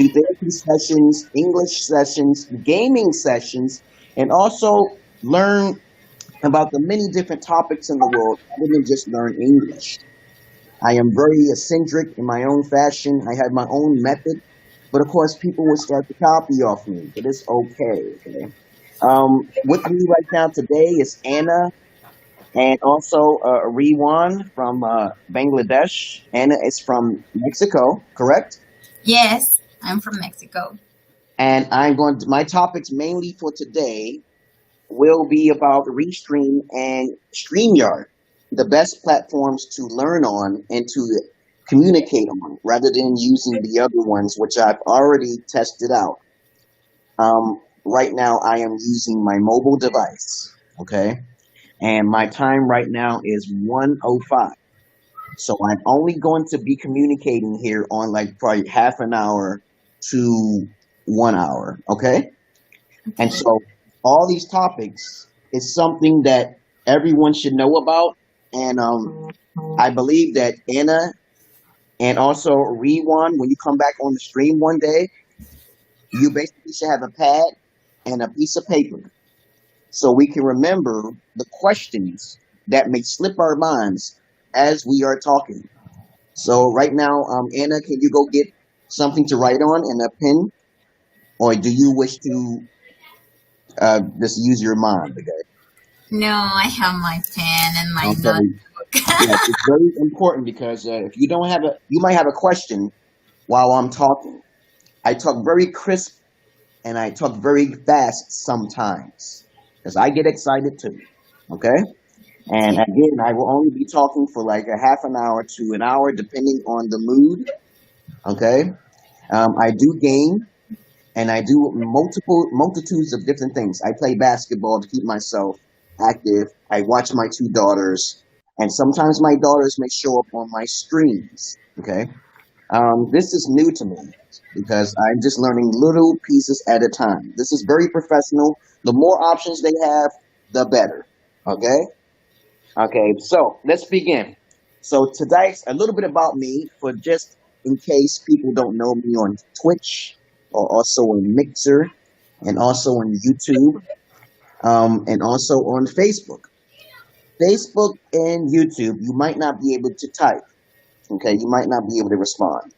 do therapy sessions, English sessions, gaming sessions, and also learn about the many different topics in the world other than just learn English. I am very eccentric in my own fashion. I have my own method, but of course, people will start to copy off me, but it's okay. Okay. With me right now today is Anna and also Rewan from Bangladesh. Anna is from Mexico, correct? Yes, I'm from Mexico. And my topics mainly for today will be about Restream and StreamYard, the best platforms to learn on and to communicate on, rather than using the other ones, which I've already tested out. Right now, I am using my mobile device, okay? And my time right now is 1:05. So I'm only going to be communicating here on like probably half an hour to 1 hour, okay? And Okay. so all these topics is something that everyone should know about. And I believe that Anna and also Rewan, when you come back on the stream one day, you basically should have a pad and a piece of paper so we can remember the questions that may slip our minds as we are talking. So right now, Anna, can you go get something to write on and a pen, or do you wish to just use your mind? Okay. No, I have my pen and my Okay. notebook. Yeah, it's very important because if you don't have you might have a question while I'm talking. I talk very crisp and I talk very fast sometimes because I get excited too. Okay. And Okay. again, I will only be talking for like a half an hour to an hour, depending on the mood. Okay. I do game and I do multitudes of different things. I play basketball to keep myself active. I watch my two daughters, and sometimes my daughters may show up on my streams. Okay. This is new to me because I'm just learning little pieces at a time. This is very professional. The more options they have, the better. Okay. Okay, so let's begin. So today's a little bit about me for just in case people don't know me on Twitch or also on Mixer and also on YouTube and also on Facebook. Facebook and YouTube, you might not be able to type. Okay, you might not be able to respond.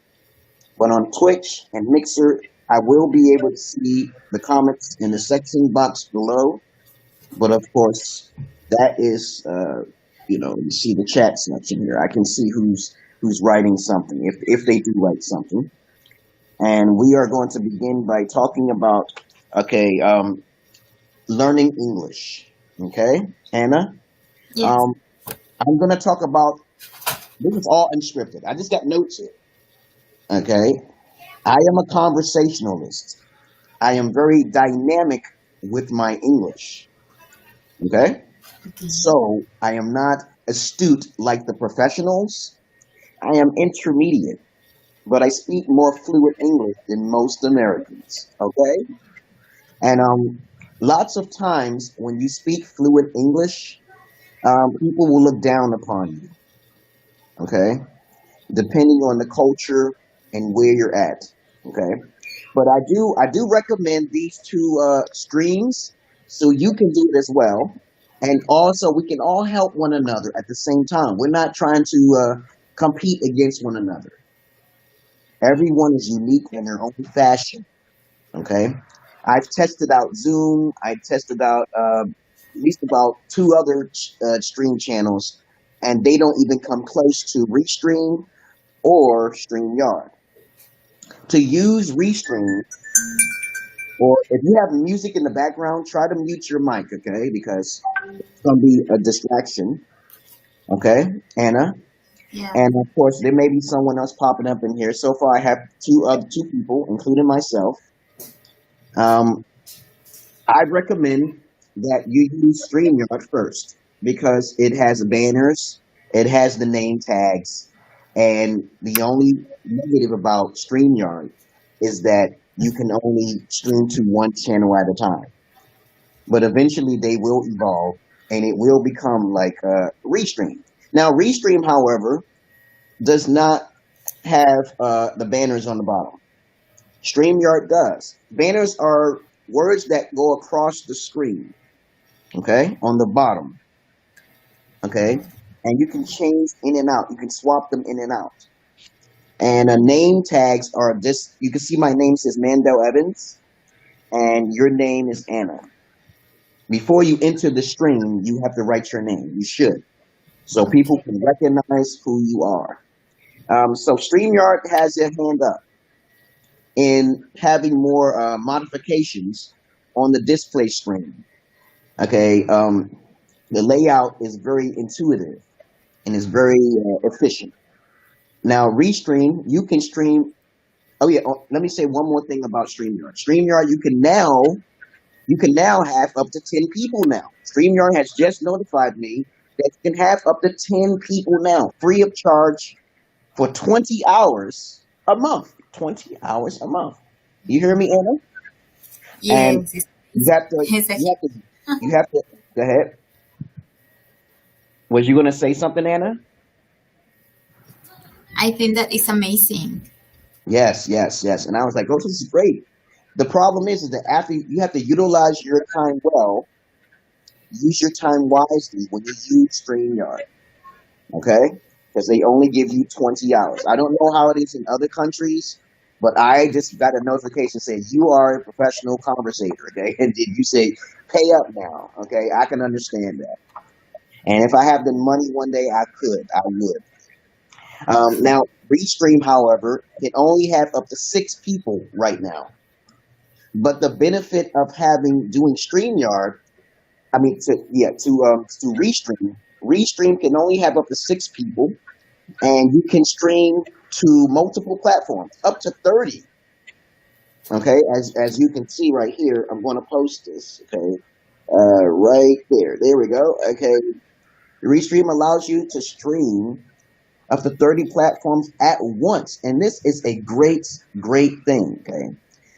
But on Twitch and Mixer, I will be able to see the comments in the section box below. But of course, that is, you see the chat section here. I can see who's writing something if they do write something. And we are going to begin by talking about learning English. Okay, Anna. Yes. Um, I'm going to talk about this is all unscripted. I just got notes here. Okay, I am a conversationalist. I am very dynamic with my English. Okay. Okay. So I am not astute like the professionals. I am intermediate, but I speak more fluent English than most Americans. Okay, and lots of times when you speak fluent English, people will look down upon you. Okay, depending on the culture and where you're at. Okay, but I do recommend these two streams so you can do it as well. And also, we can all help one another at the same time. We're not trying to compete against one another. Everyone is unique in their own fashion. Okay. I've tested out Zoom. I tested out at least about two other stream channels, and they don't even come close to Restream or StreamYard. To use Restream, or if you have music in the background, try to mute your mic, okay? Because it's going to be a distraction, okay, Anna? Yeah. And of course, there may be someone else popping up in here. So far, I have two people, including myself. I recommend that you use StreamYard first because it has banners, it has the name tags, and the only negative about StreamYard is that you can only stream to one channel at a time. But eventually they will evolve and it will become like Restream. Now, Restream, however, does not have the banners on the bottom. StreamYard does. Banners are words that go across the screen, okay, on the bottom, okay, and you can change in and out. You can swap them in and out. And name tags are this. You can see my name says Mandel Evans, and your name is Anna. Before you enter the stream, you have to write your name. You should, so people Okay. can recognize who you are. So StreamYard has their hand up in having more modifications on the display screen. Okay, the layout is very intuitive and is very efficient. Now, Restream, you can stream. Oh yeah, let me say one more thing about StreamYard. StreamYard, you can now have up to 10 people now. StreamYard has just notified me that you can have up to 10 people now, free of charge, for 20 hours a month. 20 hours a month. You hear me, Anna? And Yes, it's, you have to, it's you have to, you have to, go ahead. Was you going to say something, Anna? I think that is amazing. Yes, yes, yes. And I was like, oh, this is great. The problem is that after you have to utilize your time well, use your time wisely when you use StreamYard, okay? Because they only give you 20 hours. I don't know how it is in other countries, but I just got a notification saying you are a professional conversator, okay? And did you say, pay up now, okay? I can understand that. And if I have the money one day, I would. Now, Restream, however, can only have up to 6 people right now. But the benefit of doing StreamYard, to Restream can only have up to 6 people, and you can stream to multiple platforms, up to 30. Okay, as you can see right here, I'm going to post this. Okay, right there. There we go. Okay, Restream allows you to stream up to 30 platforms at once, and this is a great thing. Okay,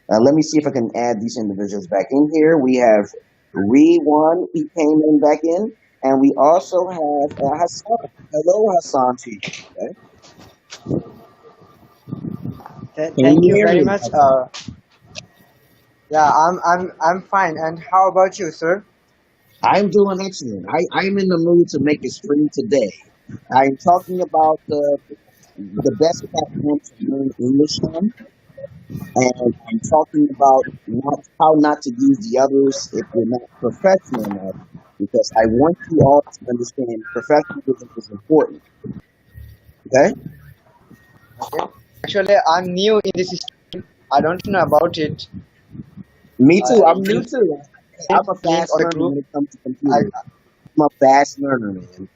let me see if I can add these individuals back in here. We have Re1, he came in back in, and we also have Hassan. Hello, Hassan, to you. Okay? Can Thank you you hear very me? much. Yeah, I'm fine. And how about you, sir? I'm doing excellent. I'm in the mood to make a stream today. I'm talking about the best platform to learn English on, and I'm talking about how not to use the others if you're not professional enough, because I want you all to understand professionalism is important. Okay? Okay. Actually, I'm new in this system. I don't know about it. Me too. I'm If new you too. I'm a link fast or a learner group, when it comes to I, computers. I'm a fast learner, man.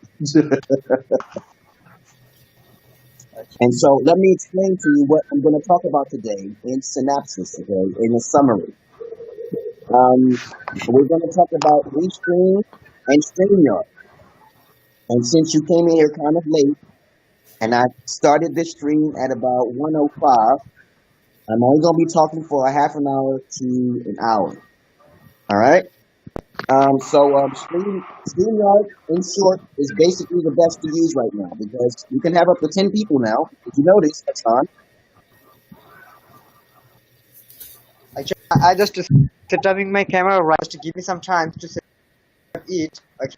And so let me explain to you what I'm going to talk about today in synopsis, okay, in a summary. We're going to talk about Restream and StreamYard. And since you came in here kind of late, and I started this stream at about 1:05, I'm only going to be talking for a half an hour to an hour. All right? StreamYard, in short, is basically the best to use right now because you can have up to 10 people now. Did you notice, Hassan? actually, I just set up my camera right to give me some time to set up it. Okay.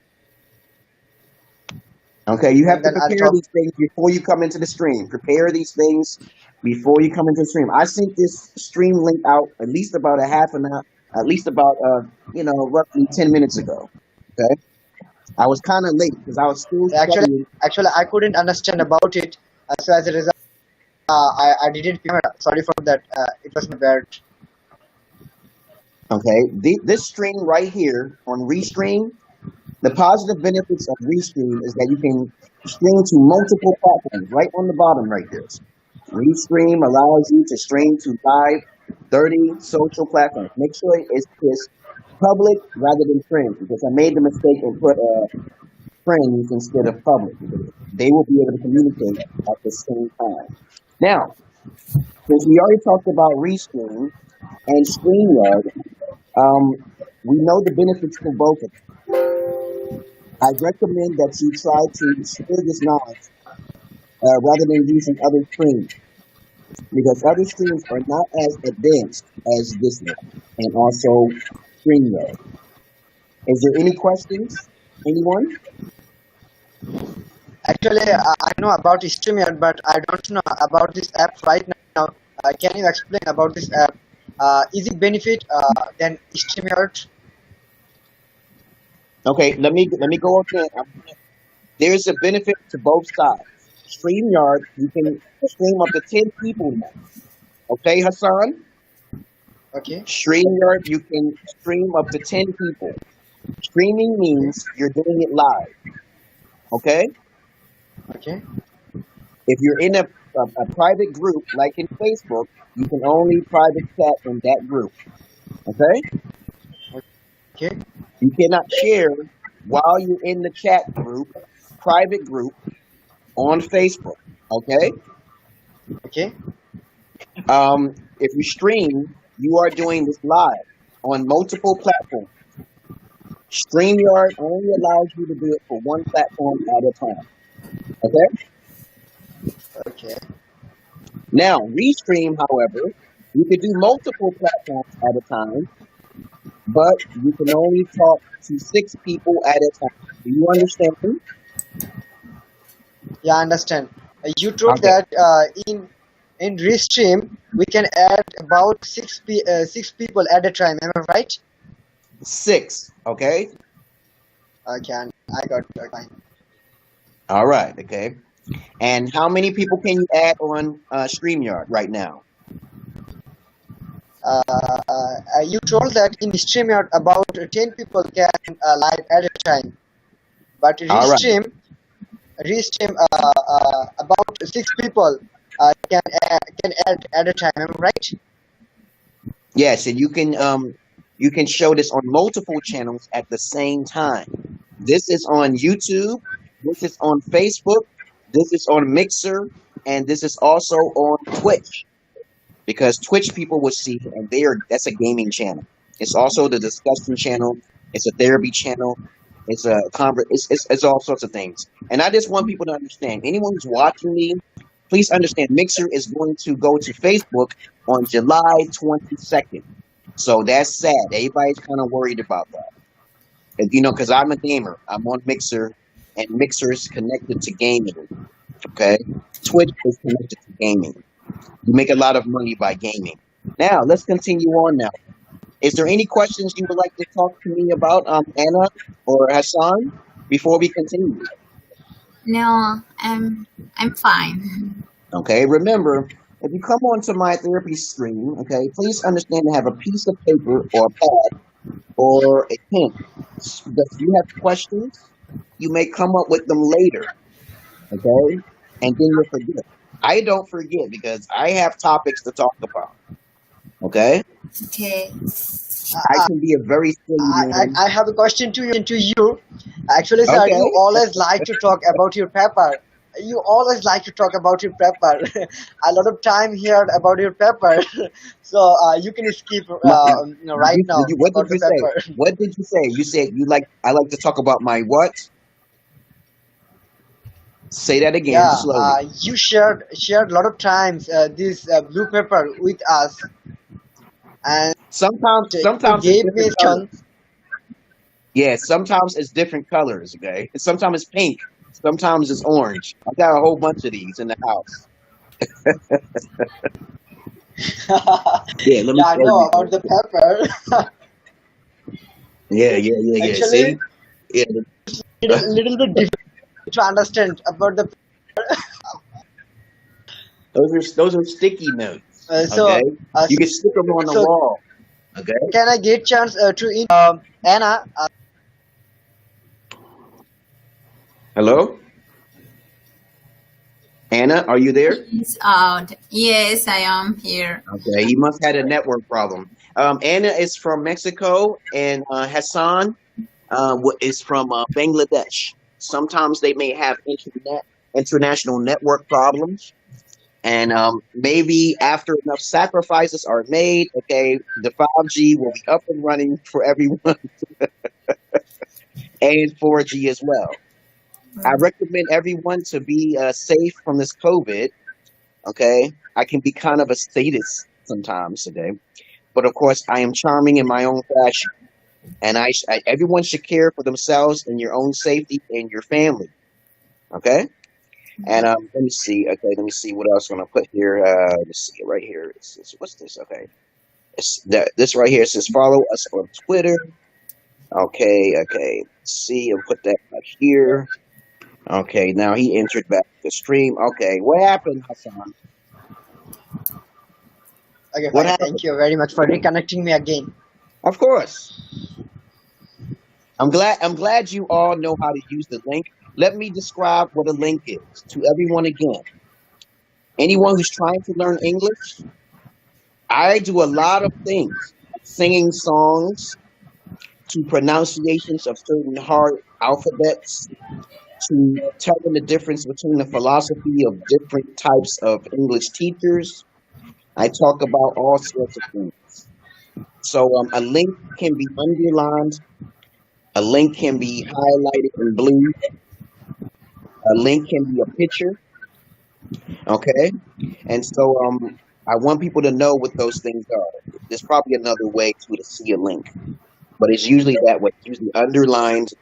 Okay, you have And to then I'll prepare talk. these things before you come into the stream. Prepare these things before you come into the stream. I sent this stream link out at least about a half an hour, at least about, roughly 10 minutes ago. Okay? I was kind of late because I was still studying. Actually, I couldn't understand about it. So as a result, I didn't camera. Sorry for that. It was my bad. Okay? This stream right here on Restream, the positive benefits of Restream is that you can stream to multiple platforms right on the bottom right there. Restream allows you to stream to live 30 social platforms. Make sure it's public rather than friends, because I made the mistake and put friends instead of public. They will be able to communicate at the same time. Now, since we already talked about Restream and StreamYard, we know the benefits for both of them. I recommend that you try to share this knowledge rather than using other streams. because other streams are not as advanced as this one, and also StreamYard. Is there any questions? Anyone? Actually, I know about Streamyard, but I don't know about this app right now. Can you explain about this app? Is it benefit than Streamyard? Okay, let me go again. There's a benefit to both sides. StreamYard, you can stream up to 10 people now. Okay, Hassan? Okay. StreamYard, you can stream up to 10 people. Streaming means you're doing it live. Okay? Okay. If you're in a private group, like in Facebook, you can only private chat in that group. Okay? Okay. You cannot share while you're in the chat group, private group, on Facebook. Okay? Okay. If you stream, you are doing this live on multiple platforms. StreamYard only allows you to do it for one platform at a time. Okay? Okay. Now, Restream, however, you can do multiple platforms at a time, but you can only talk to 6 people at a time. Do you understand me? Yeah, I understand. You told Okay. that in Restream we can add about 6 people at a time. Am I right? 6, okay? Okay, I got it. Fine. All right, okay. And how many people can you add on StreamYard right now? You told that in StreamYard about 10 people can live at a time, but All right. Restream about 6 people can add at a time. Am I right? Yes, and you can show this on multiple channels at the same time. This is on YouTube, this is on Facebook, this is on Mixer, and this is also on Twitch. Because Twitch people will see, and that's a gaming channel. It's also the discussion channel. It's a therapy channel. It's a it's all sorts of things. And I just want people to understand. Anyone who's watching me, please understand. Mixer is going to go to Facebook on July 22nd. So that's sad. Everybody's kind of worried about that. And, because I'm a gamer. I'm on Mixer, and Mixer is connected to gaming. Okay, Twitch is connected to gaming. You make a lot of money by gaming. Now, let's continue on now. Is there any questions you would like to talk to me about, Anna or Hassan, before we continue? No, I'm fine. Okay, remember, if you come onto my therapy stream, okay, please understand to have a piece of paper or a pad or a pen. If you have questions, you may come up with them later, okay? And then you'll forget. I don't forget because I have topics to talk about. Okay? Okay. I can be a very silly man. I have a question to you. Actually, sir, Okay. you always like to talk about your paper. You always like to talk about your paper. A lot of time here about your paper. So you can skip right now. What about did you the say? paper. What did you say? You said I like to talk about my what? Say that again Yeah, slowly. you shared a lot of times this blue paper with us, and Sometimes you it's gave me different colors. Yeah, sometimes it's different colors, okay? Sometimes it's pink. Sometimes it's orange. I got a whole bunch of these in the house. Yeah, let me Yeah, I show know you. about the paper. Yeah. Actually, See? Yeah. little bit difficult to understand about the. Those are sticky notes. So, Okay? You can stick them on the so wall. Okay? can I get chance to Anna? Hello? Anna, are you there? It's out. Yes, I am here. Okay, he must have had a network problem. Anna is from Mexico, and Hassan is from Bangladesh. Sometimes they may have international network problems, and maybe after enough sacrifices are made, okay, the 5G will be up and running for everyone, and 4G as well. I recommend everyone to be safe from this COVID. Okay, I can be kind of a sadist sometimes. Okay, but of course I am charming in my own fashion, and everyone should care for themselves and your own safety and your family. Okay, and let me see. Okay, let me see what else I'm gonna put here. Let's see right here. What's this? Okay, this right here says follow us on Twitter. Okay, see, I'll put that right here. Okay, now he entered back the stream. Okay, what happened, Hassan? Okay, What fine. happened? Thank you very much for reconnecting me again. Of course. I'm glad you all know how to use the link. Let me describe what a link is to everyone again. Anyone who's trying to learn English, I do a lot of things, singing songs, to pronunciations of certain hard alphabets, to telling the difference between the philosophy of different types of English teachers. I talk about all sorts of things. So a link can be underlined, a link can be highlighted in blue, a link can be a picture. Okay, and so I want people to know what those things are. There's probably another way to see a link, but it's usually that way. It's usually underlined,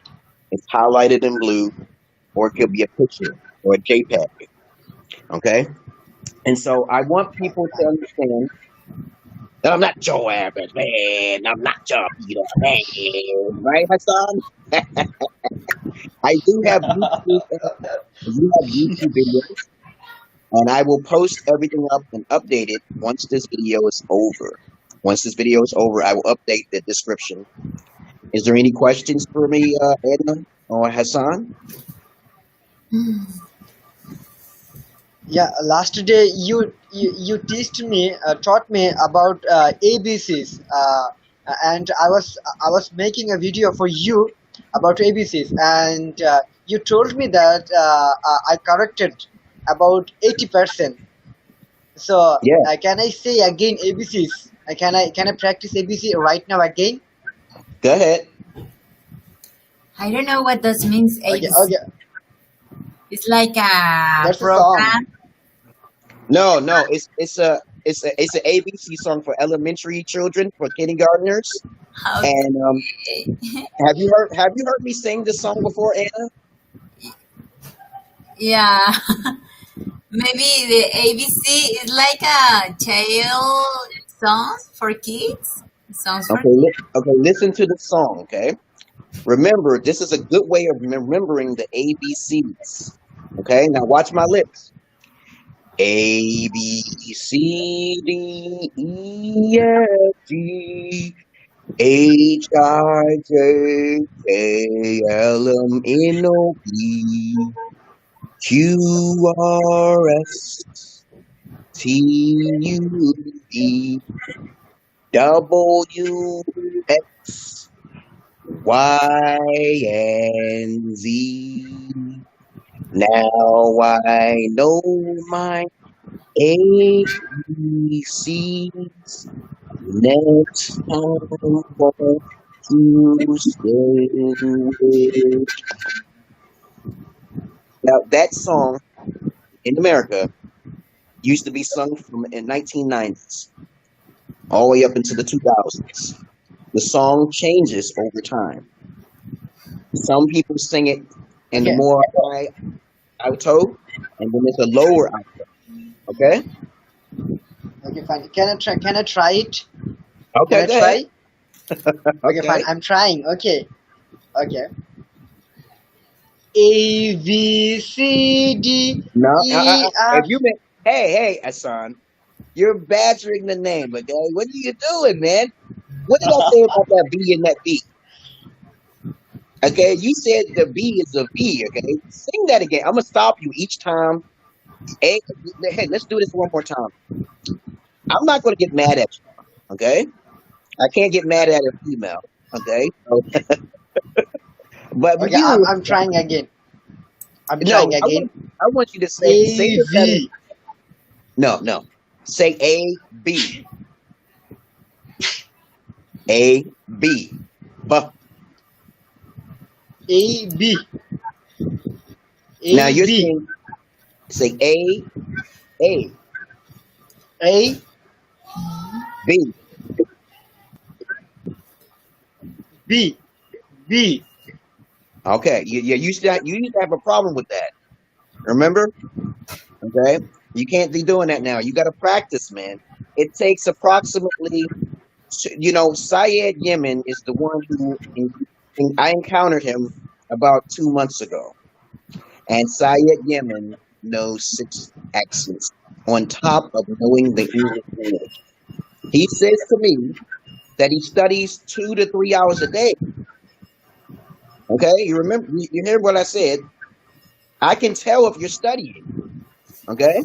it's highlighted in blue, or it could be a picture or a JPEG. Okay, and so I want people to understand that I'm not Joe Average, man. I'm not Joe Peter, man. Right, Hassan? I do have YouTube videos, and I will post everything up and update it once this video is over. Once this video is over, I will update the description. Is there any questions for me, Edna or Hassan? Yeah, last day you taught me about ABCs, and I was making a video for you about ABCs, and you told me that I corrected about 80%. So Yeah, can I say again ABCs? Can I practice ABC right now again? go ahead. I don't know what this means. Okay, ABC. okay. It's like a That's a song. program. No, it's an ABC song for elementary children, for kindergartners. And Okay. have you heard me sing this song before, Anna? Yeah. Maybe the ABC is like a child songs for kids. Songs for Okay, listen to the song. Okay, remember, this is a good way of remembering the ABCs. Okay, now watch my lips. A B C D E F G H I J K L M N O P Q R S T U V W X Y and Z. Now I know my ABCs. Next time, what to say it. Now that song in America used to be sung from in 1990s all the way up into the 2000s. The song changes over time. Some people sing it in the Okay, more high alto, and then there's a lower alto. Okay? okay, fine. Can I try it? Okay, Can I go ahead. try? Okay, fine. Okay. I'm trying. Okay, okay. A B C D No, E if F. you make, hey, Hassan, you're badgering the name, okay? What are you doing, man? What did I say about that B and that B? Okay, you said the B is a V, okay? Sing that again. I'm gonna stop you each time. Hey, let's do this one more time. I'm not gonna get mad at you, okay? I can't get mad at a female, okay? But with Okay, you, I'm trying again. I'm no, trying again. I want you to say A this better. V No. Say A B. A B. But A B now A you're B saying say A A, B. B, B. Okay, you used to have a problem with that. Remember? Okay, you can't be doing that now. You got to practice, man. It takes approximately, Syed Yemen is the one who I encountered him about 2 months ago, and Syed Yemen knows 6 accents on top of knowing the English language. He says to me that he studies 2 to 3 hours a day. Okay, you remember? You heard what I said. I can tell if you're studying. Okay.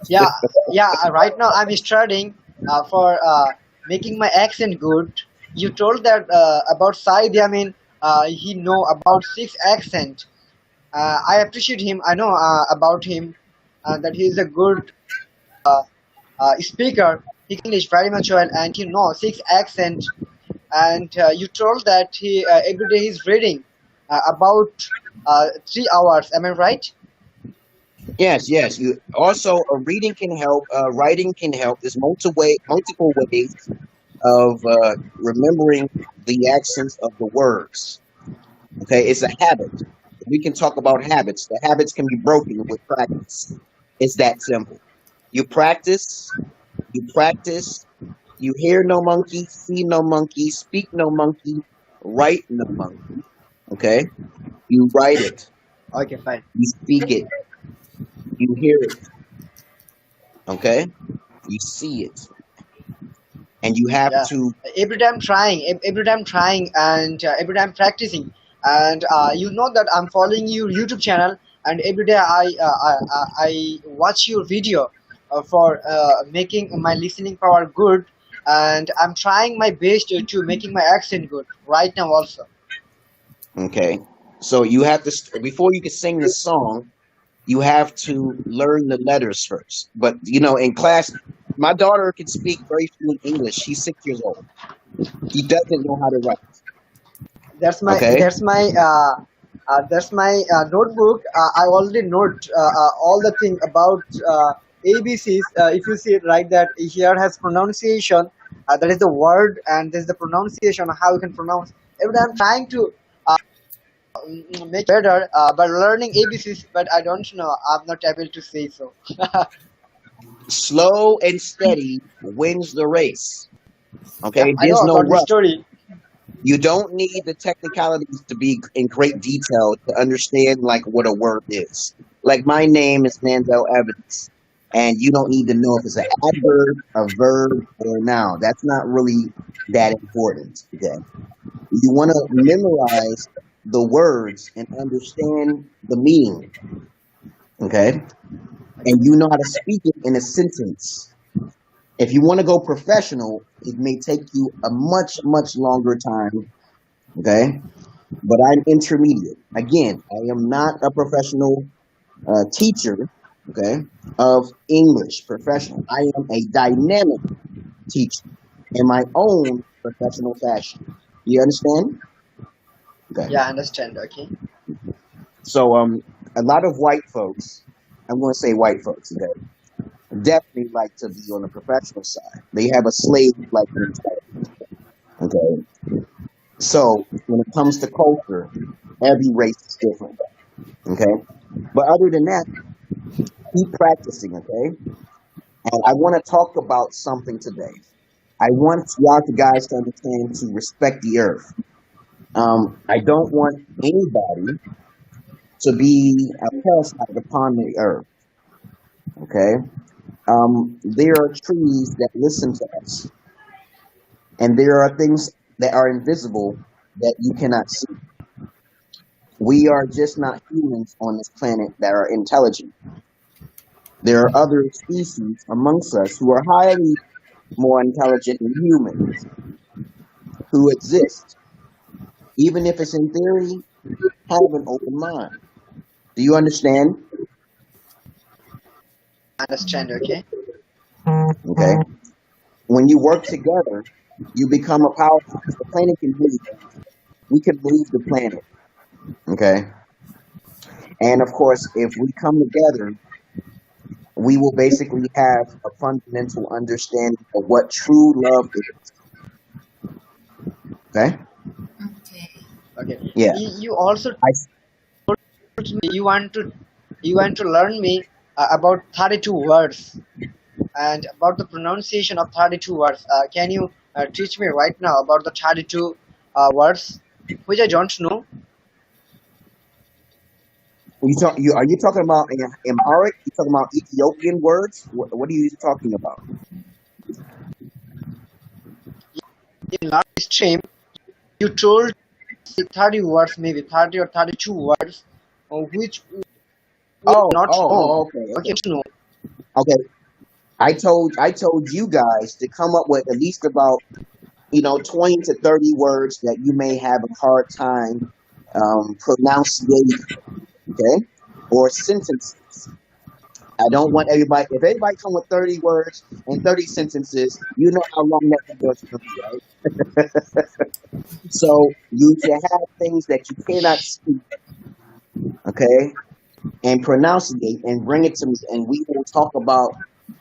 Yeah, yeah. Right now I'm studying for making my accent good. You told that about Said Yamin. He know about 6 accent. I appreciate him. I know about him that he is a good speaker. He can English very much well, and he knows 6 accent. And you told that he every day he's reading about 3 hours. Am I right? Yes, yes. You also reading can help. Writing can help. There's multiple ways of remembering the accents of the words. Okay, it's a habit. We can talk about habits. The habits can be broken with practice. It's that simple. You practice. You practice. You hear no monkey, see no monkey, speak no monkey, write no monkey. Okay, you write it. Okay, fine. You speak it. You hear it. Okay, you see it, and you have Yeah. to. Every time trying, every time trying, and every time practicing. And you know that I'm following your YouTube channel, and every day I watch your video for making my listening power good, and I'm trying my best to making my accent good right now also. Okay, so you have to before you can sing the song. You have to learn the letters first. But in class, my daughter can speak very fluent English. She's 6 years old. She doesn't know how to write. That's my Okay. that's my notebook. I already note all the thing about ABCs. If you see it right, that here has pronunciation. That is the word, and there's the pronunciation. How you can pronounce. Every time I'm trying to make it better by learning ABCs, but I don't know. I'm not able to say so. Slow and steady wins the race. Okay. Yeah, I know There's no about the rush. story. You don't need the technicalities to be in great detail to understand like what a word is. Like my name is Nandel Evans, and you don't need to know if it's an adverb, a verb, or a noun. That's not really that important. Okay. You want to memorize the words and understand the meaning. Okay. And you know how to speak it in a sentence. If you want to go professional, it may take you a much, much longer time. Okay. But I'm intermediate. Again, I am not a professional teacher. Okay. Of English professional. I am a dynamic teacher in my own professional fashion. You understand? Okay. Yeah, I understand. Okay. So a lot of white folks, I'm going to say white folks, okay, definitely like to be on the professional side. They have a slave-like mentality. Okay. So when it comes to culture, every race is different. Okay. But other than that, keep practicing. Okay. And I want to talk about something today. I want y'all guys to understand to respect the earth. I don't want anybody to be a parasite upon the earth. Okay. There are trees that listen to us, and there are things that are invisible that you cannot see. We are just not humans on this planet that are intelligent. There are other species amongst us who are highly more intelligent than humans who exist. Even if it's in theory, have an open mind. Do you understand? I understand. Okay. Okay. When you work together, you become a powerhouse. The planet can move. We can move the planet. Okay. And of course, if we come together we will basically have a fundamental understanding of what true love is. Okay? Okay. Okay. Yeah. You also I, told me you want to learn me about 32 words and about the pronunciation of 32 words. Can you teach me right now about the 32 words which I don't know? are you talking about Amharic? You talking about Ethiopian words? What are you talking about? In last stream, you told 30 words, maybe 30 or 32 words, which we not know. Okay. No. Okay. I told you guys to come up with at least about 20 to 30 words that you may have a hard time pronunciating, okay, or sentences. I don't want everybody. If everybody come with 30 words and 30 sentences, you know how long that video is going to be, right? So you should have things that you cannot speak, okay, and pronunciate and bring it to me, and we will talk about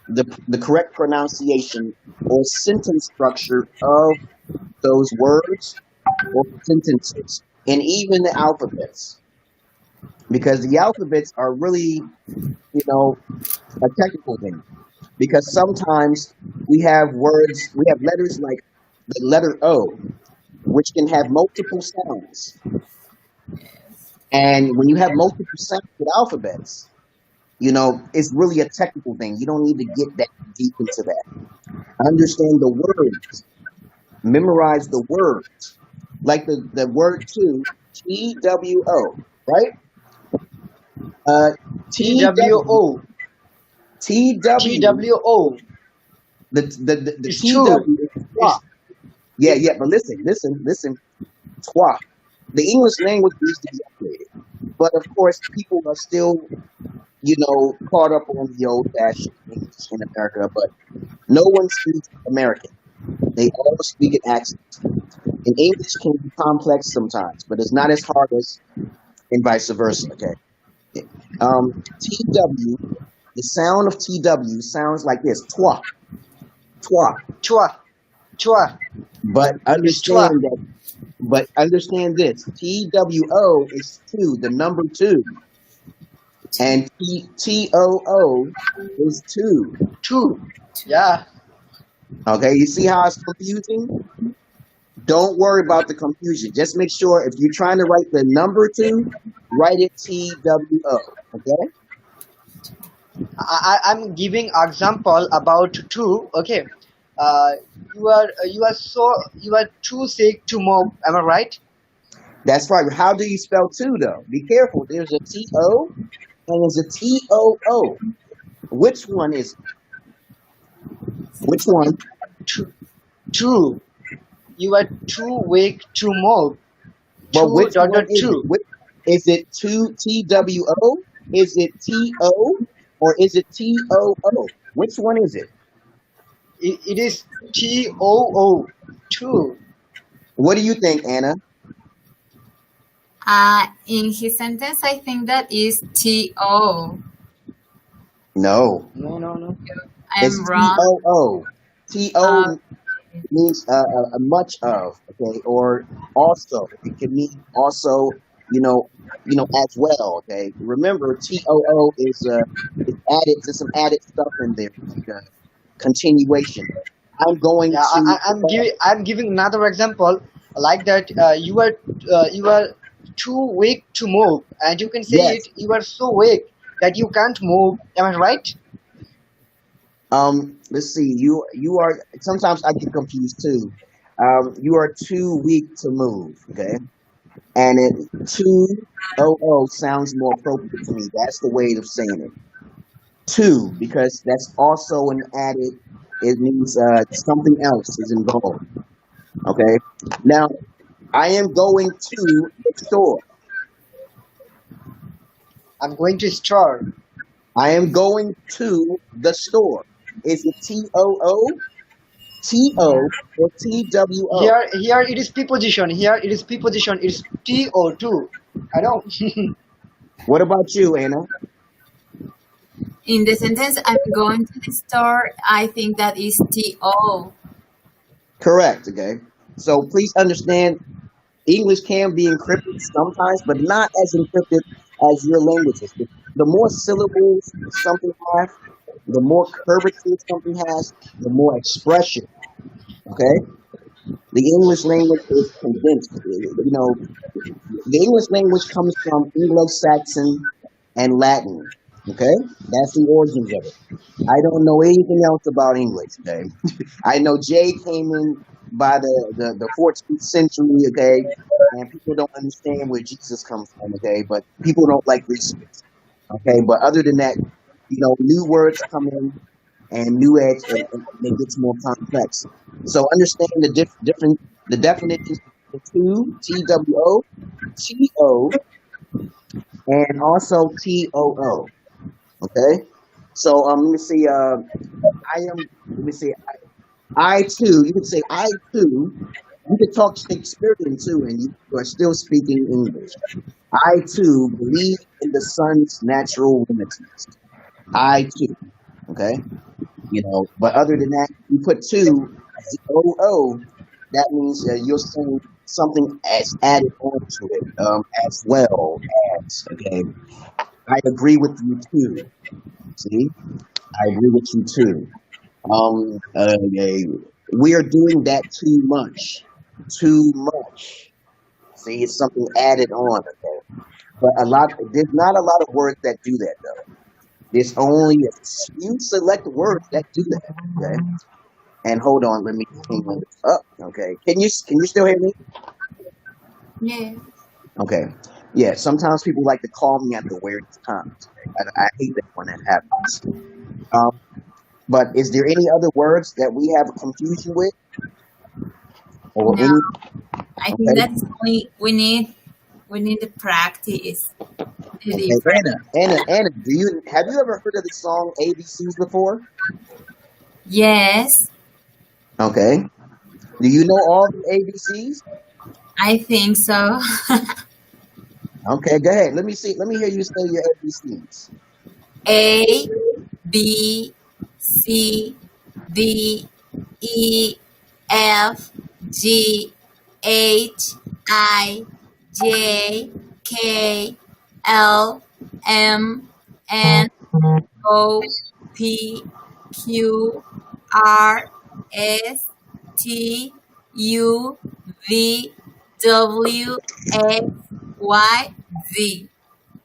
the correct pronunciation or sentence structure of those words or sentences, and even the alphabets, because the alphabets are really, a technical thing. Because sometimes we have letters like the letter O, which can have multiple sounds. And when you have multiple sounds with alphabets, it's really a technical thing. You don't need to get that deep into that. Understand the words. Memorize the words. Like the word two, TWO, right? TWO. TWO. The It's TW two. is trois. Yeah, but listen. Trois. The English language needs to be upgraded. But of course, people are still, caught up on the old-fashioned English in America, but no one speaks American. They all speak in accents. And English can be complex sometimes, but it's not as hard as, and vice versa, okay? TW, the sound of TW sounds like this, trois, trois. Chua. Chua. But understand this, TWO is two, the number two. And TOO is two. Two. Yeah. Okay, you see how it's confusing? Don't worry about the confusion. Just make sure if you're trying to write the number two, write it TWO. Okay? I'm giving example about two. Okay. You are too sick to move. Am I right? That's right. How do you spell two though? Be careful. There's a TO and there's a TOO. Which one is it? Which one? Two. You are too weak to move. But which Two. one is Two. it? Is it two TWO? Is it TO? Or is it TOO? Which one is it? It is TOO. Two. What do you think, Anna? In his sentence, I think that is TO. No. No. I'm It's wrong. TOO. TO means much of, okay, or also. It can mean also, as well, okay. Remember, TOO is added to some added stuff in there, like continuation. I'm going to. I'm giving another example like that. You are too weak to move, and you can say Yes. it. You are so weak that you can't move. Am I right? Let's see. You are. Sometimes I get confused too. You are too weak to move. Okay, and it TOO sounds more appropriate to me. That's the way of saying it. Two, because that's also an added. It means something else is involved. Okay. Now, I am going to the store. I'm going to store. I am going to the store. Is it TOO, TO, or TWO? Here it is preposition. Here it is preposition. It's TO2. I know. What about you, Anna? In the sentence, I'm going to the store, I think that is TO. Correct. Okay. So please understand, English can be encrypted sometimes, but not as encrypted as your languages. The more syllables something has, the more curvature something has, the more expression. Okay. The English language is condensed. You know, the English language comes from Anglo-Saxon and Latin. Okay, that's the origins of it. I don't know anything else about English. Okay, I know J came in by the 14th century. Okay, and people don't understand where Jesus comes from. Okay, but people don't like research. Okay, but other than that, you know, new words come in and new edge, and it gets more complex. So understand different the definitions of two TWO, TO, and also TOO. Okay, so let me see. I am. Let me see. I too. You can say I too. You can talk Shakespearean too, and you are still speaking English. I too believe in the sun's natural remedies. I too. Okay. You know, but other than that, you put two, OO, that means you're saying something as added on to it, as well as, okay, I agree with you too. See, I agree with you too. Okay. We are doing that too much. Too much. See, it's something added on, okay? But there's not a lot of words that do that though. There's only a few select words that do that. Okay. And hold on, let me clean this up. Okay. Can you still hear me? Yeah. Okay. Yeah. Sometimes people like to call me at the weirdest times. Okay? I hate that when that happens. But is there any other words that we have confusion with? Or No, any? I think Okay. that's only we need the practice. The Okay. different. Anna, have you ever heard of the song ABCs before? Yes, Okay. Do you know all the ABCs? I think so. Okay, go ahead. Let me see. Let me hear you say your ABCs. A, B, C, D, E, F, G, H, I, J, K, L, M, N, O, P, Q, R, S, T, U, V, W, X, Y, Z.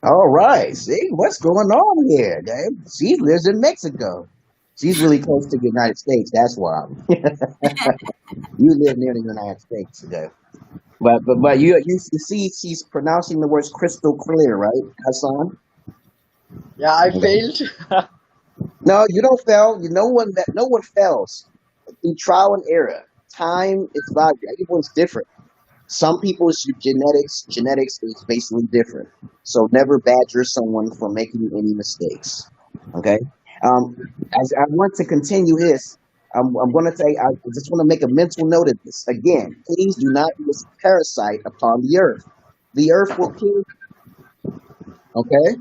All right. See what's going on here, Dave. She lives in Mexico. She's really close to the United States. That's why. You live near the United States, Dave. But you see she's pronouncing the words crystal clear, right, Hassan? Yeah, I Okay. failed. No, you don't fail. No one fails. Through trial and error. Time is valuable. Everyone's different. Some people's genetics is basically different. So never badger someone for making any mistakes. Okay. As I want to continue this, I'm going to say I just want to make a mental note of this. Again, please do not be a parasite upon the earth. The earth will kill you. Okay.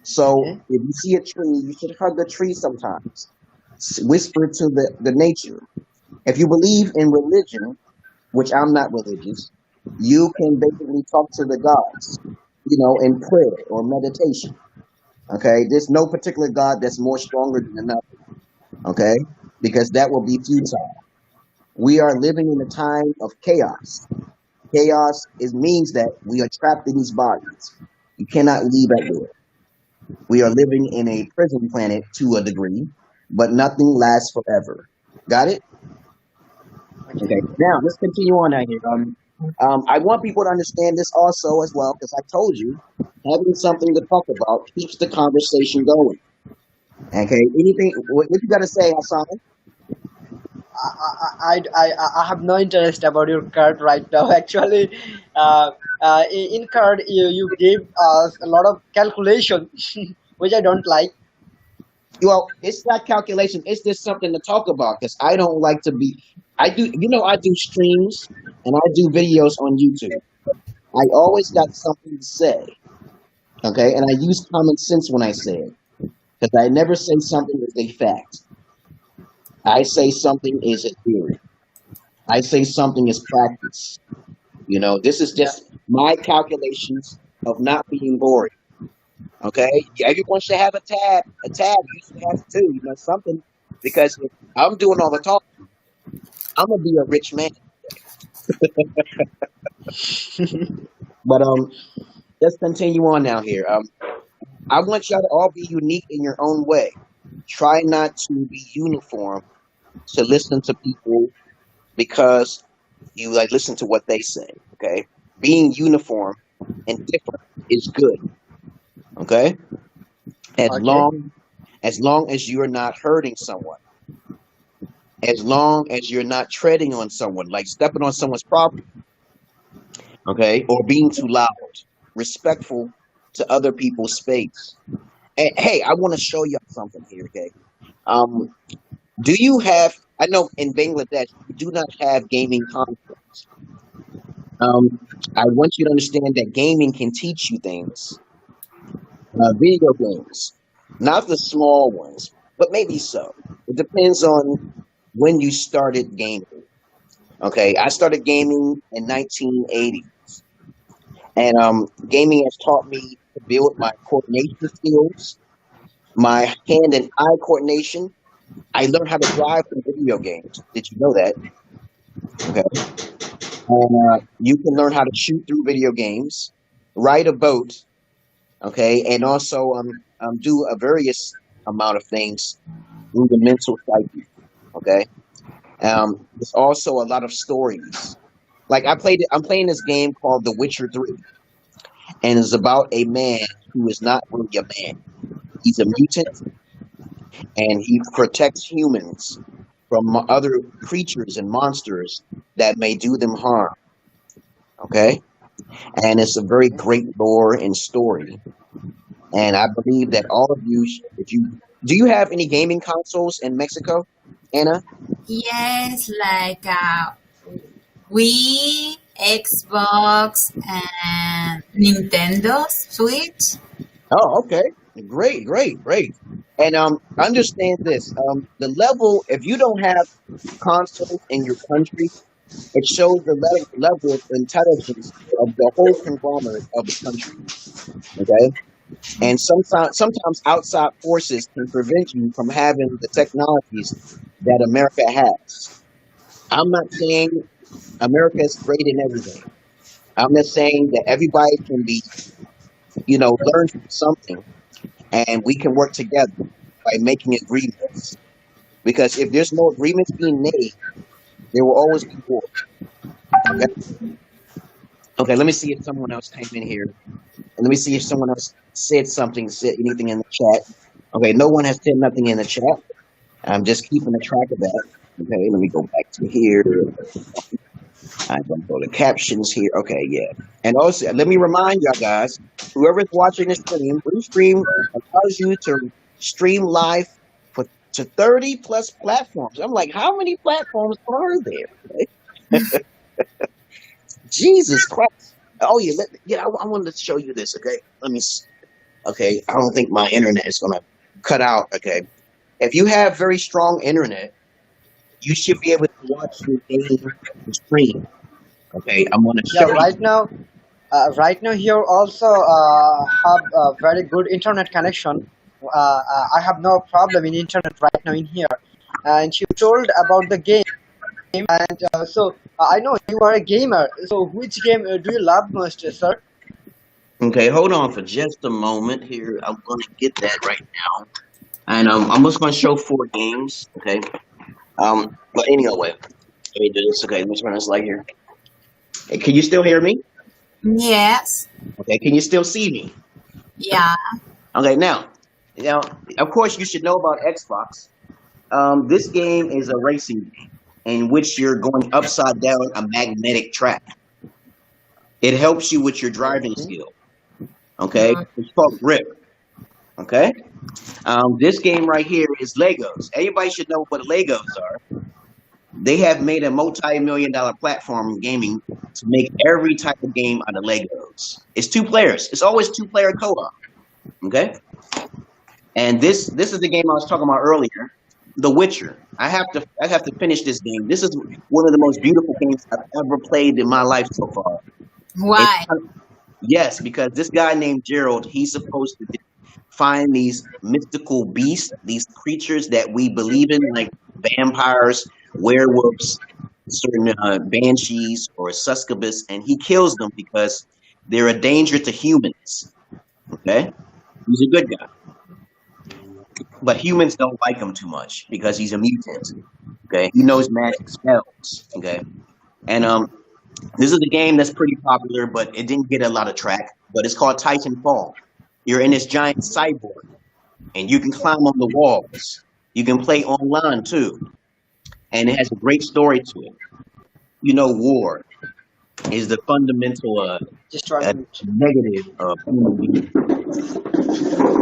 So Okay. if you see a tree, you should hug the tree sometimes. Whisper to the nature. If you believe in religion, which I'm not religious, you can basically talk to the gods, you know, in prayer or meditation. Okay, there's no particular god that's more stronger than another. Okay, because that will be futile. We are living in a time of chaos. Chaos means that we are trapped in these bodies. You cannot leave at will. We are living in a prison planet to a degree, but nothing lasts forever. Got it? Okay. Okay. Now let's continue on out here. I want people to understand this also as well, because I told you having something to talk about keeps the conversation going. Okay. Anything? What you got to say, Hassan? I have no interest about your card right now. Actually, in card you gave us a lot of calculation, which I don't like. Well, it's not calculation. It's just something to talk about because I don't like to be. I do. You know, I do streams and I do videos on YouTube. I always got something to say. Okay, and I use common sense when I say it. Because I never say something is a fact. I say something is a theory. I say something is practice. This is Yeah. just my calculations of not being boring. Okay, everyone should have a tab. A tab. You should have it too. Something, because if I'm doing all the talking, I'm gonna be a rich man. But let's continue on now here. I want y'all to all be unique in your own way. Try not to be uniform to listen to people because you listen to what they say. Okay, being uniform and different is good. Okay, as Okay. long as you're not hurting someone, as long as you're not treading on someone, like stepping on someone's property, okay, or being too loud, respectful to other people's space. And hey, I want to show you something here, okay? Um, do you have? I know in Bangladesh you do not have gaming consoles. I want you to understand that gaming can teach you things. Video games, not the small ones, but maybe so. It depends on when you started gaming. Okay, I started gaming in 1980, and gaming has taught me to build my coordination skills, my hand and eye coordination. I learned how to drive in video games. Did you know that? Okay, and you can learn how to shoot through video games, ride a boat. Okay, and also do a various amount of things through the mental psyche. Okay, there's also a lot of stories. Like I'm playing this game called The Witcher 3, and it's about a man who is not really a man. He's a mutant, and he protects humans from other creatures and monsters that may do them harm. Okay, and it's a very great lore and story. And I believe that all of you, if you do, you have any gaming consoles in Mexico, Anna? Yes, like Wii, Xbox, and Nintendo Switch. Oh, okay. Great, great, great. And understand this. The level, if you don't have consoles in your country, it shows the level of intelligence of the whole conglomerate of the country. Okay. And sometimes outside forces can prevent you from having the technologies that America has. I'm not saying America is great in everything. I'm just saying that everybody can be, learn from something, and we can work together by making agreements. Because if there's no agreements being made, there will always be war. Okay. Okay. Let me see if someone else came in here, and let me see if someone else said anything in the chat. Okay. No one has said nothing in the chat. I'm just keeping a track of that. Okay. Let me go back to here. I'm going to go to captions here. Okay. Yeah. And also, let me remind y'all guys, whoever's watching the stream, Restream allows you to stream live to 30 plus platforms. I'm like, how many platforms are there? Okay? Jesus Christ. Oh, yeah. I wanted to show you this. Okay. Let me see. Okay. I don't think my internet is going to cut out. Okay. If you have very strong internet, you should be able to watch your game stream. Okay. I'm going to Yeah. show you. Right now here also have a very good internet connection. I have no problem in internet right now in here. And you told about the game, and I know you are a gamer. So which game do you love most, sir? Okay. Hold on for just a moment here. I'm going to get that right now. And I'm just going to show 4 games. Okay. But anyway, let me do this. Okay. Let me turn this light here. Hey, can you still hear me? Yes. Okay. Can you still see me? Yeah. Okay. Now, of course, you should know about Xbox. This game is a racing game in which you're going upside down a magnetic track. It helps you with your driving Okay. skill. Okay. It's called grip. Okay. This game right here is Legos. Everybody should know what Legos are. They have made a multi-million-dollar platform in gaming to make every type of game out of Legos. It's 2 players. It's always 2-player co-op. Okay. And this is the game I was talking about earlier, The Witcher. I have to finish this game. This is one of the most beautiful games I've ever played in my life so far. It's Why? yes, because this guy named Gerald, he's supposed to find these mystical beasts, these creatures that we believe in, like vampires, werewolves, certain banshees or succubus, and he kills them because they're a danger to humans. Okay, he's a good guy, but humans don't like him too much because he's a mutant. Okay, he knows magic spells. Okay, and this is a game that's pretty popular, but it didn't get a lot of track. But it's called Titanfall. You're in this giant cyborg, and you can climb on the walls. You can play online too, and it has a great story to it. You know, war is the fundamental Just 1 minute. negative of human beings.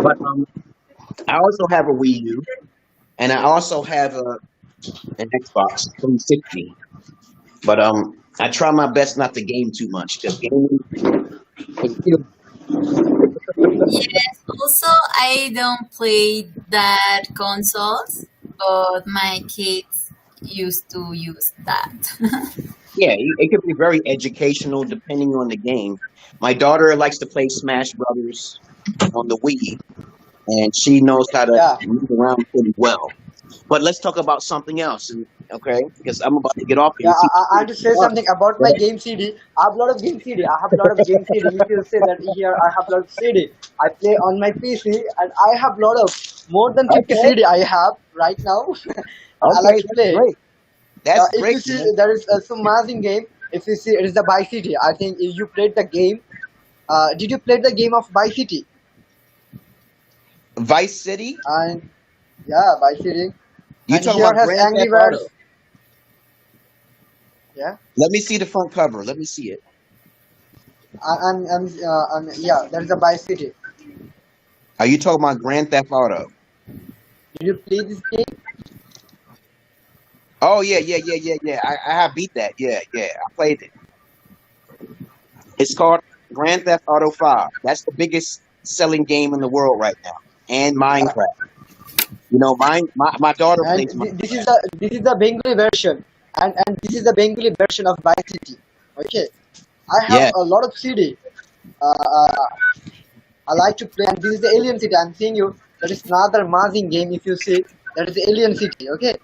But I also have a Wii U, and I also have an Xbox 360. But I try my best not to game too much because gaming can kill. Yes. Also, I don't play that consoles, but my kids used to use that. Yeah, it can be very educational depending on the game. My daughter likes to play Smash Brothers on the Wii, and she knows how to Yeah. move around pretty well. But let's talk about something else, okay? Because I'm about to get off here. Yeah, See, I have to say something about my game CD. I have a lot of game CD. I have a lot of game CD. If you say that here, I have a lot of CD. I play on my PC, and I have a lot of more than 50 okay, CD. I have right now. I like okay, to play. great. That's If you great, see, man. there is some amazing game. If you see, it is the Vice City. I think you played the game. Did you play the game of Vice City? Vice City? And yeah, Vice City. You And talking here about has Grand Angry Theft Birds. Auto? Yeah, Let me see the front cover. Let me see it. and yeah, there is a Vice City. Are you talking about Grand Theft Auto? Did you play this game? Oh yeah. I have beat that. Yeah. I played it. It's called Grand Theft Auto 5. That's the biggest selling game in the world right now. And Uh, Minecraft. You know, my daughter and plays this is Minecraft. the Bengali version, and this is the Bengali version of Vice City. Okay, I have Yeah. a lot of CD. I like to play, and this is the Alien City. I'm seeing you. That is another amazing game. If you see, that is the Alien City. Okay,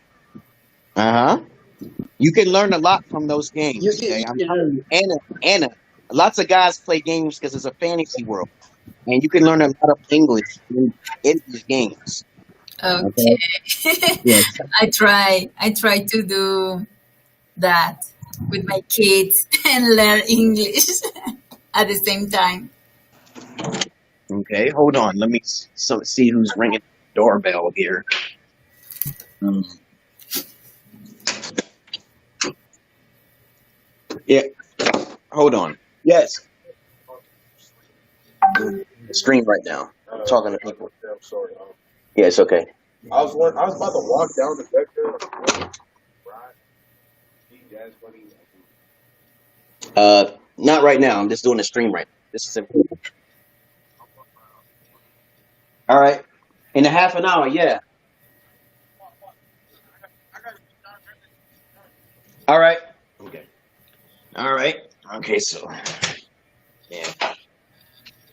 Uh-huh. You can learn a lot from those you games, see, okay? I'm telling you, Anna, lots of guys play games because it's a fantasy world. And you can learn a lot of English in these games. Okay? Okay. Yes. I try to do that with my kids and learn English at the same time. Okay, hold on. Let me see who's ringing the doorbell here. Um, yeah, hold on. Yes, stream right now. I'm talking to people. I'm sorry. Yeah, it's okay. I was about to walk down the deck there. Right. Not right now. I'm just doing a stream right now. This is important. All right. In a half an hour, yeah. All right. Okay. All right. Okay, so yeah.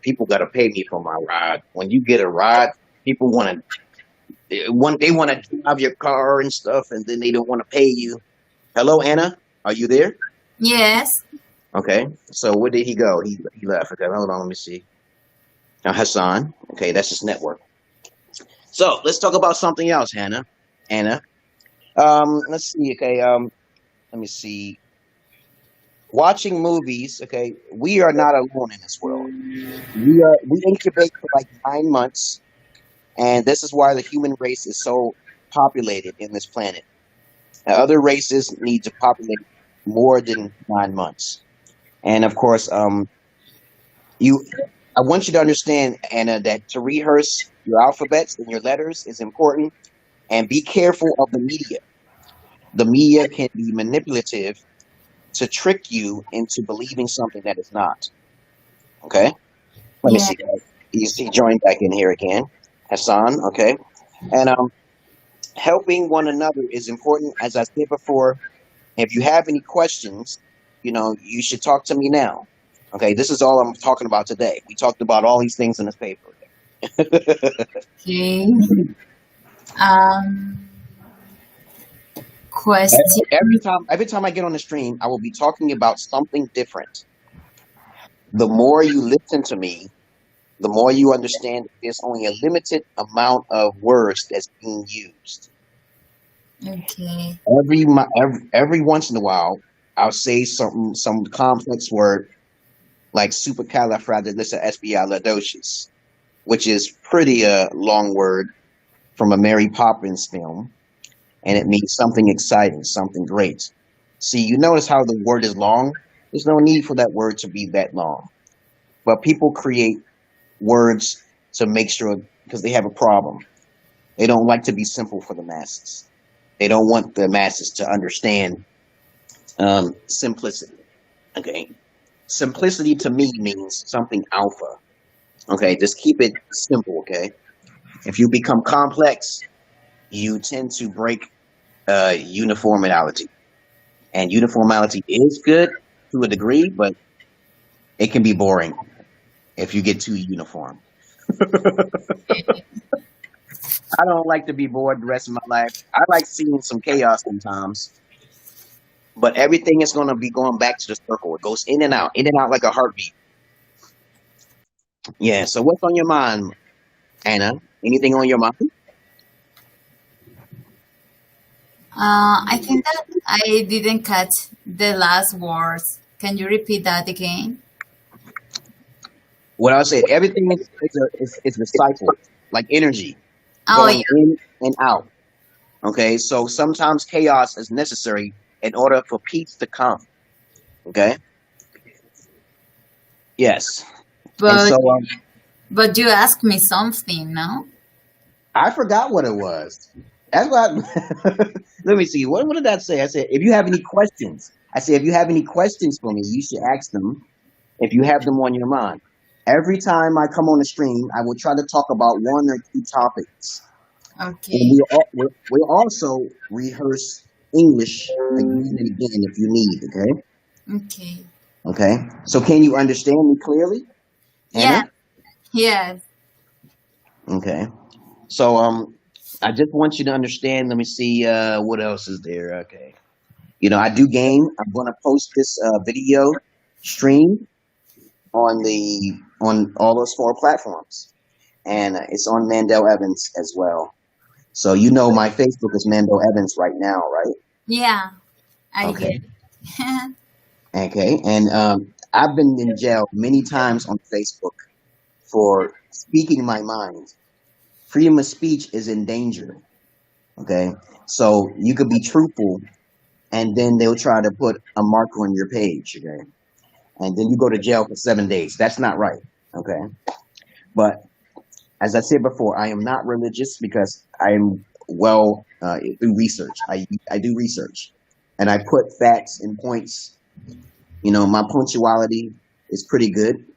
People gotta pay me for my ride. When you get a ride, people want to drive your car and stuff, and then they don't want to pay you. Hello, Anna, are you there? Yes. Okay, so where did he go? He left. Okay, hold on, let me see. Now Hassan. Okay, that's his network. So let's talk about something else, Anna. Let's see. Okay, let me see. Watching movies. Okay, we are not alone in this world. We incubate for like 9 months. And this is why the human race is so populated in this planet. Now, other races need to populate more than 9 months. And of course, I want you to understand, Anna, that to rehearse your alphabets and your letters is important. And be careful of the media. The media can be manipulative to trick you into believing something that is not. Okay? Let me Yeah. see. He joined back in here again. Hassan. Okay, and helping one another is important. As I said before, if you have any questions, you should talk to me now. Okay, this is all I'm talking about today. We talked about all these things in this paper. Okay. Um, question. Every time I get on the stream, I will be talking about something different. The more you listen to me, the more you understand there's only a limited amount of words that's being used. Okay. Every once in a while, I'll say some complex word like supercalifragilisticexpialidocious, which is pretty long word from a Mary Poppins film, and it means something exciting, something great. See, you notice how the word is long? There's no need for that word to be that long. But people create words to make sure, because they have a problem. They don't like to be simple for the masses. They don't want the masses to understand simplicity. Okay, simplicity to me means something alpha. Okay, just keep it simple. Okay, if you become complex, you tend to break uniformity, and uniformity is good to a degree, but it can be boring if you get too uniform. I don't like to be bored the rest of my life. I like seeing some chaos sometimes, but everything is going to be going back to the circle. It goes in and out like a heartbeat. Yeah, so what's on your mind, Anna? Anything on your mind? I think that I didn't catch the last words. Can you repeat that again? What I said, everything is a cycle, like energy, Oh, going yeah. in and out. Okay, so sometimes chaos is necessary in order for peace to come. Okay. Yes. And so But you asked me something, no? I forgot what it was. That's what. Let me see. What did that say? I said, if you have any questions, if you have any questions for me, you should ask them if you have them on your mind. Every time I come on the stream, I will try to talk about one or two topics. Okay. And we'll also rehearse English again and again if you need. Okay. Okay. Okay. So can you understand me clearly, Anna? Yes. Okay. So I just want you to understand. Let me see what else is there. Okay. I do game. I'm going to post this video stream on all those 4 platforms, and it's on Mandel Evans as well. So my Facebook is Mandel Evans right now, right? Yeah. Okay. Okay. And I've been in jail many times on Facebook for speaking my mind. Freedom of speech is in danger. Okay. So you could be truthful, and then they'll try to put a marker on your page. Okay. And then you go to jail for 7 days. That's not right. Okay. But as I said before, I am not religious because I am through research. I do research, and I put facts and points. My punctuality is pretty good.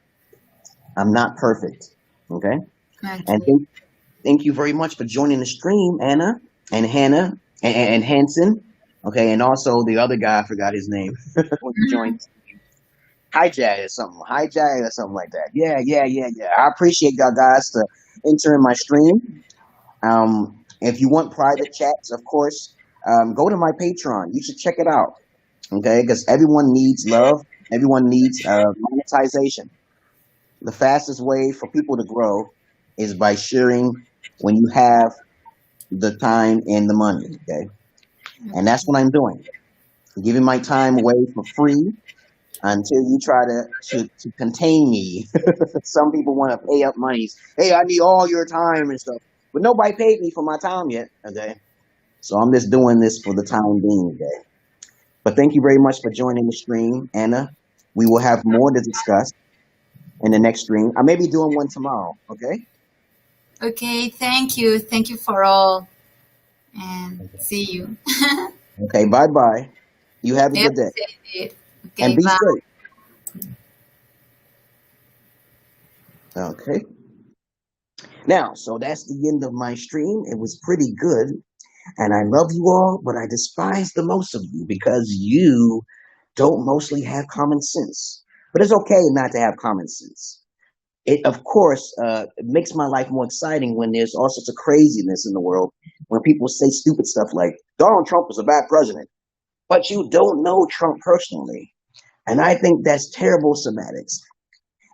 I'm not perfect. Okay. And thank you very much for joining the stream, Anna and Hannah and Hanson. Okay. And also the other guy, I forgot his name. When he joined. Hijack or something like that. Yeah. I appreciate y'all guys to enter in my stream. If you want private chats, of course, go to my Patreon. You should check it out. Okay, because everyone needs love. Everyone needs monetization. The fastest way for people to grow is by sharing when you have the time and the money. Okay, and that's what I'm doing. Giving my time away for free until you try to contain me. Some people want to pay up monies. Hey, I need all your time and stuff. But nobody paid me for my time yet. Okay. So I'm just doing this for the time being. Okay. But thank you very much for joining the stream, Anna. We will have more to discuss in the next stream. I may be doing one tomorrow. Okay. Okay. Thank you. Thank you for all. And see you. Okay. Bye-bye. You have a good day. Okay, and be bye. safe. Okay. Now, so that's the end of my stream. It was pretty good. And I love you all, but I despise the most of you because you don't mostly have common sense. But it's okay not to have common sense. It, of course, it makes my life more exciting when there's all sorts of craziness in the world, when people say stupid stuff like, Donald Trump is a bad president, but you don't know Trump personally. And I think that's terrible semantics.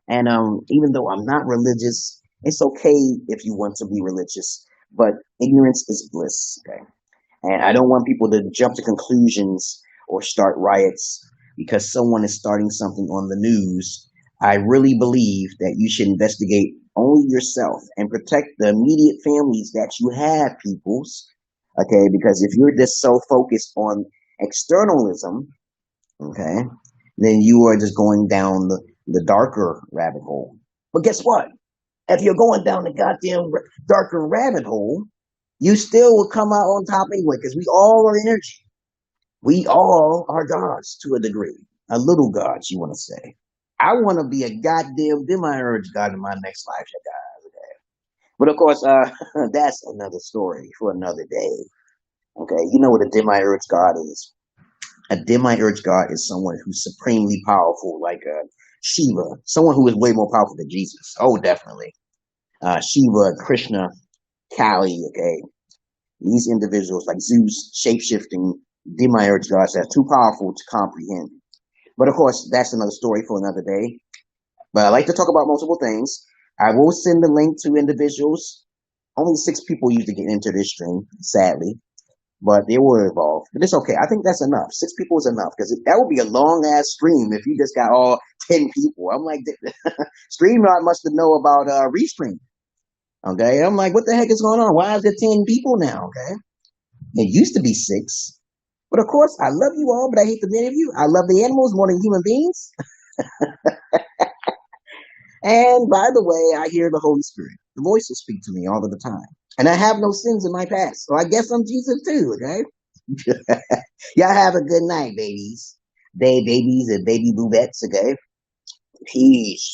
And even though I'm not religious, it's okay if you want to be religious, but ignorance is bliss. Okay. And I don't want people to jump to conclusions or start riots because someone is starting something on the news. I really believe that you should investigate only yourself and protect the immediate families that you have, peoples. Okay, because if you're just so focused on externalism, okay, then you are just going down the darker rabbit hole. But guess what? If you're going down the goddamn darker rabbit hole, you still will come out on top anyway, because we all are energy. We all are gods to a degree. A little gods, you want to say. I want to be a goddamn demiurge god in my next life, you guys. Okay? But of course, that's another story for another day. Okay, you know what a demiurge god is. A demiurge god is someone who's supremely powerful, like Shiva, someone who is way more powerful than Jesus. Oh, definitely. Shiva, Krishna, Kali, okay. These individuals, like Zeus, shape-shifting demiurge gods, are too powerful to comprehend. But of course, that's another story for another day. But I like to talk about multiple things. I will send the link to individuals. Only 6 people usually get into this stream, sadly. But they will evolve. But it's okay. I think that's enough. 6 people is enough because that would be a long ass stream if you just got all 10 people. I'm like, StreamYard must have know about Restream. Okay, I'm like, what the heck is going on? Why is there 10 people now? Okay, it used to be 6. But of course, I love you all, but I hate the many of you. I love the animals more than human beings. And by the way, I hear the Holy Spirit. The voice will speak to me all of the time. And I have no sins in my past. So I guess I'm Jesus too, okay? Y'all have a good night, babies. Babies and baby boobettes, okay? Peace.